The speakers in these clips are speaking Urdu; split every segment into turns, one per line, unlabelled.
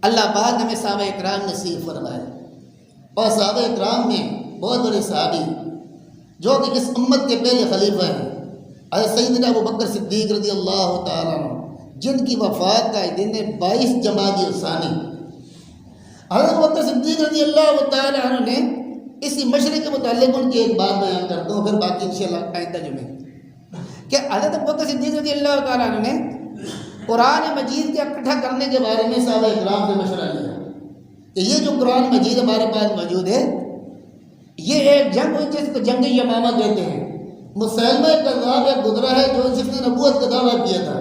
اللہ پاک ہمیں صحابہ اکرام نصیب فرمائے، اور صحابہ اکرام میں بہت بڑے صحابی جو کہ اس امت کے پہلے خلیفہ ہیں حضرت سیدنا ابو بکر صدیق رضی اللہ تعالیٰ عنہ، جن کی وفات کا دن 22 جمادی الثانی۔ حضرت ابو بکر صدیق رضی اللہ تعالیٰ عنہ نے اسی مشرق کے متعلق ان کی ایک بات بیان کرتا ہوں، پھر باقی انشاءاللہ آئندہ جمعے، کہ حضرت ابو بکر صدیق رضی اللہ تعالیٰ عنہ نے قرآن مجید کے اکٹھا کرنے کے بارے میں صحابہ اکرام سے مشورہ لیا کہ یہ جو قرآن مجید ہمارے پاس موجود ہے، یہ ایک جنگ ہوئی جس کو جنگ یمامہ کہتے ہیں۔ مسلمہ کذاب ایک گزرا ہے جو جس نے نبوت کا دعویٰ کیا تھا،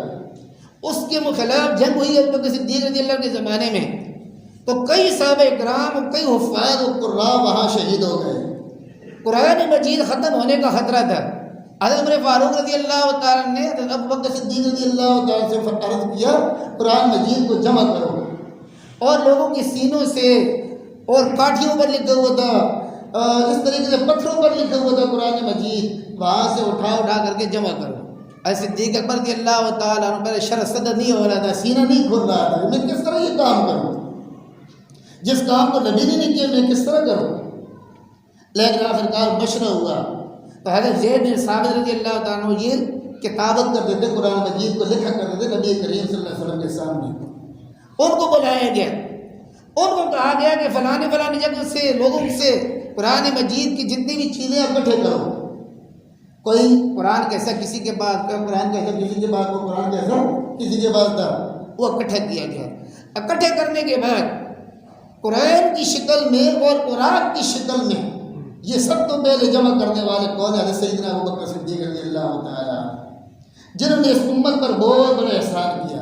اس کے خلاف جنگ ہوئی ابو بکر صدیق رضی اللہ کے زمانے میں، تو کئی صحابہ اکرام اور کئی حفاظ و قراء وہاں شہید ہو گئے۔ قرآن مجید ختم ہونے کا خطرہ تھا۔ حضرت عمر فاروق رضی اللہ تعالیٰ نے حضرت ابو بکر صدیق رضی اللہ تعالیٰ سے عرض کیا قرآن مجید کو جمع کرو، اور لوگوں کی سینوں سے اور کاٹھیوں پر لکھا ہوا تھا، اس طریقے سے پتھروں پر لکھا ہوا تھا قرآن مجید، وہاں سے اٹھا کر کے جمع کرو۔ حضرت صدیق اکبر رضی اللہ تعالیٰ عنہ پر شرح صدر نہیں ہو رہا تھا، سینہ نہیں کھل رہا تھا، میں کس طرح یہ کام کروں، جس کام کو نبی نے نہیں کیا میں کس طرح کروں۔ لیکن آخرکار مشورہ ہوا تو حضرت زید بن ثابت رضی اللہ تعالیٰ عنہ یہ کتابت کرتے تھے، قرآن مجید کو لکھا کرتے تھے نبی کریم صلی اللہ علیہ وسلم کے سامنے۔ ان کو بلایا گیا، ان کو کہا گیا کہ فلاں جگہ سے لوگوں سے قرآن مجید کی جتنی بھی چیزیں اکٹھے کرو، کوئی قرآن کیسا کسی کے پاس، کوئی قرآن کیسا کسی کے پاس، کوئی قرآن کیسا کسی کے پاس تھا، وہ اکٹھا کیا گیا۔ اکٹھے کرنے کے بعد قرآن کی شکل میں اور قرآن کی شکل میں یہ سب تو پہلے جمع کرنے والے کون ہیں؟ حضرت سیدنا ابو بکر صدیق رضی اللہ تعالیٰ، جنہوں نے اس امت پر بہت بڑا احسان کیا۔